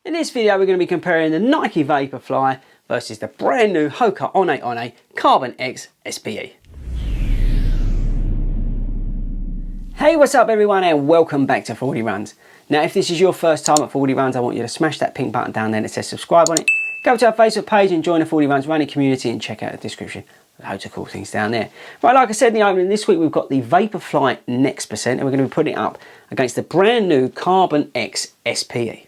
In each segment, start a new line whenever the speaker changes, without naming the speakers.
In this video we're going to be comparing the Nike Vaporfly versus the brand new Hoka Carbon X SPE. Hey, what's up everyone and welcome back to Fordy Runs. Now if this is your first time at Fordy Runs, I want you to smash that pink button down there that says subscribe on it. Go to our Facebook page and join the Fordy Runs running community and check out the description. Loads of cool things down there. Right, like I said in the opening, this week we've got the Vaporfly Next Percent and we're going to be putting it up against the brand new Carbon X SPE.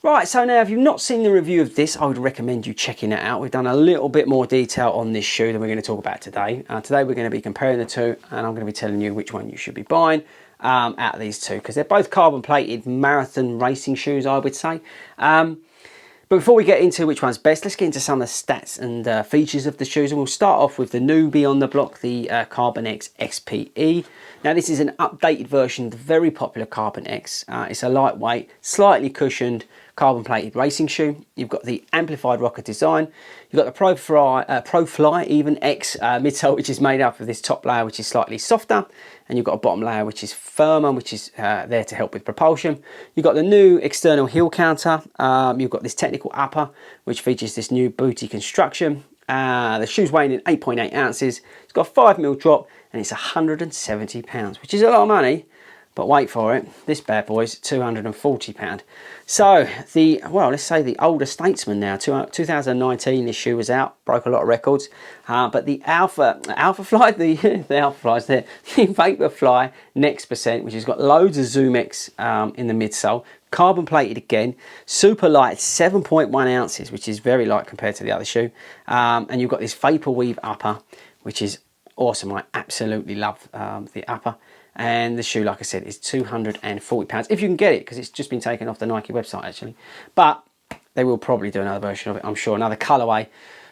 Right, so now if you've not seen the review of this, I would recommend you checking it out. We've done a little bit more detail on this shoe than we're going to talk about today. Today we're going to be comparing the two and I'm going to be telling you which one you should be buying out of these two, because they're both carbon plated marathon racing shoes, I would say. But before we get into which one's best, let's get into some of the stats and features of the shoes. And we'll start off with the newbie on the block, the Carbon X SPE. Now this is an updated version of the very popular Carbon X. It's a lightweight, slightly cushioned, carbon plated racing shoe. You've got the amplified rocker design. You've got the ProFly even X midsole, which is made up of this top layer, which is slightly softer. And you've got a bottom layer, which is firmer, which is there to help with propulsion. You've got the new external heel counter. You've got this technical upper, which features this new booty construction. The shoe's weighing in 8.8 ounces. It's got a 5mm drop and it's £170, which is a lot of money. But wait for it, this bad boy's £240. So let's say the older statesman now, 2019 this shoe was out, broke a lot of records. But the Vaporfly Next Percent, which has got loads of Zoomx in the midsole, carbon plated again, super light, 7.1 ounces, which is very light compared to the other shoe. And you've got this vapor weave upper, which is awesome. I absolutely love the upper. And the shoe, like I said, is £240 if you can get it, because it's just been taken off the Nike website actually. But they will probably do another version of it, I'm sure, another colourway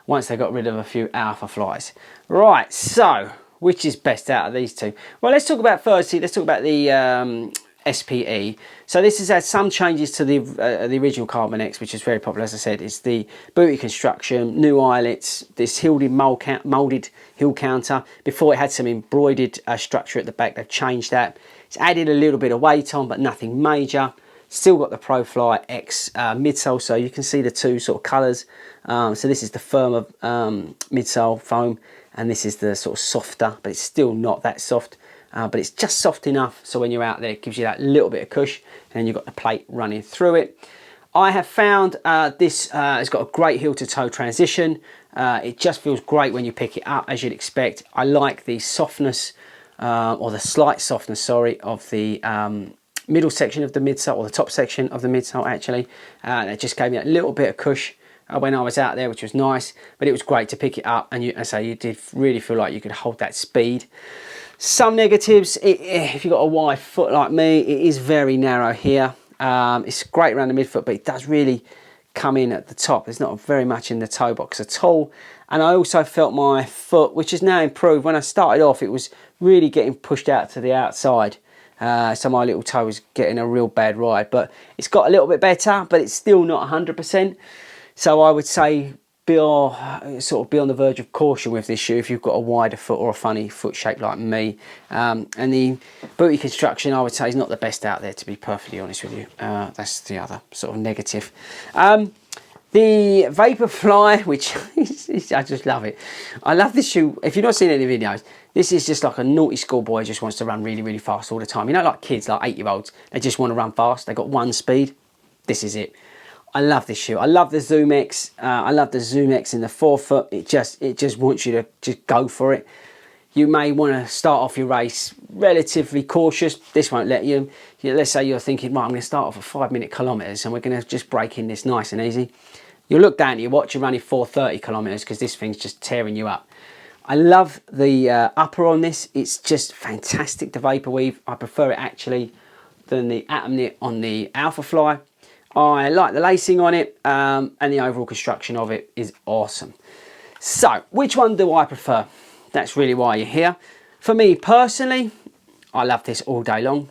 once they got rid of a few Alpha Flies. Right, so which is best out of these two? Well, let's talk about the SPE. So this has had some changes to the original Carbon X, which is very popular. As I said, it's the booty construction, new eyelets, this moulded heel counter. Before it had some embroidered structure at the back. They've changed that. It's added a little bit of weight on, but nothing major. Still got the ProFly X midsole, so you can see the two sort of colours. So this is the firmer midsole foam, and this is the sort of softer, but it's still not that soft. But it's just soft enough so when you're out there it gives you that little bit of cush, and then you've got the plate running through it. I have found this has got a great heel to toe transition. It just feels great when you pick it up, as you'd expect. I like the softness or the slight softness, sorry, of the middle section of the midsole, or the top section of the midsole actually. It just gave me a little bit of cush when I was out there, which was nice, but it was great to pick it up, and you did really feel like you could hold that speed. Some negatives, if you've got a wide foot like me, it is very narrow here. It's great around the midfoot, but it does really come in at the top. There's not very much in the toe box at all. And I also felt my foot, which has now improved. When I started off, it was really getting pushed out to the outside. So my little toe was getting a real bad ride, but it's got a little bit better, but it's still not 100%. So I would say be on the verge of caution with this shoe if you've got a wider foot or a funny foot shape like me. And the booty construction, I would say, is not the best out there, to be perfectly honest with you. That's the other sort of negative. The Vaporfly, which I just love it. I love this shoe. If you've not seen any videos, this is just like a naughty schoolboy who just wants to run really, really fast all the time. You know, like kids, like 8-year-olds, they just want to run fast. They got one speed. This is it. I love this shoe. I love the Zoomx. I love the Zoomx in the forefoot. It just wants you to just go for it. You may want to start off your race relatively cautious. This won't let you. Let's say you're thinking, right, I'm going to start off at 5-minute kilometres and we're going to just break in this nice and easy. You'll look down at your watch, you're running 4:30 kilometres because this thing's just tearing you up. I love the upper on this. It's just fantastic, the Vapor Weave. I prefer it actually than the Atom Knit on the Vaporfly. I like the lacing on it, and the overall construction of it is awesome. So, which one do I prefer? That's really why you're here. For me personally, I love this all day long.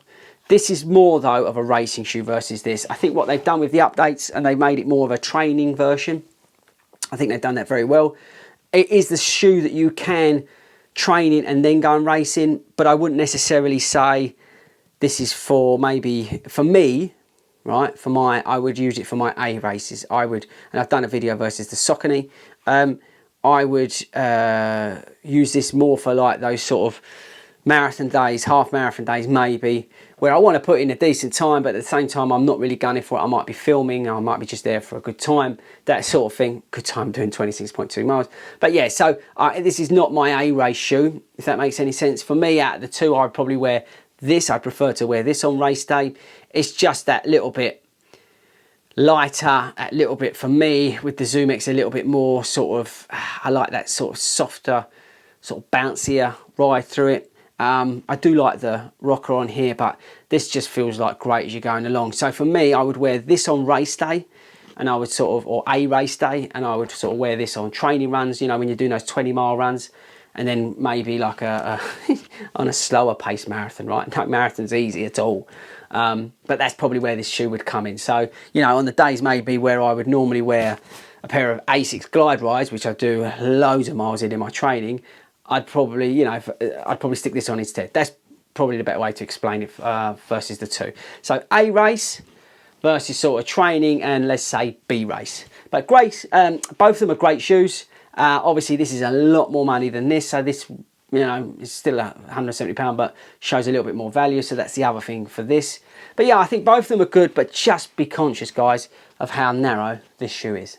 This is more though of a racing shoe versus this. I think what they've done with the updates, and they've made it more of a training version. I think they've done that very well. It is the shoe that you can train in and then go and race in, but I wouldn't necessarily say this is for, maybe for me, right? I would use it for my A races. And I've done a video versus the Saucony. I would use this more for like those sort of marathon days, half marathon days maybe, where I want to put in a decent time, but at the same time I'm not really gunning for it. I might be filming, I might be just there for a good time, that sort of thing. Good time doing 26.2 miles. But yeah, so this is not my A race shoe, if that makes any sense. For me, out of the two, I'd probably wear this. I prefer to wear this on race day. It's just that little bit lighter, a little bit, for me with the Zoomx, a little bit more sort of, I like that sort of softer, sort of bouncier ride through it. I do like the rocker on here, but this just feels like great as you're going along. So for me, I would wear this on race day, and I would sort of, or a race day, and I would sort of wear this on training runs, you know, when you're doing those 20-mile runs, and then maybe like on a slower pace marathon, right? No marathon's easy at all. But that's probably where this shoe would come in. So, you know, on the days maybe where I would normally wear a pair of Asics glide rides, which I do loads of miles in my training, I'd probably, you know, I'd probably stick this on instead. That's probably the better way to explain it versus the two. So A race versus sort of training, and let's say B race. But great, both of them are great shoes. Obviously this is a lot more money than this, so this, you know, is still £170, but shows a little bit more value, so that's the other thing for this. But yeah, I think both of them are good, but just be conscious, guys, of how narrow this shoe is.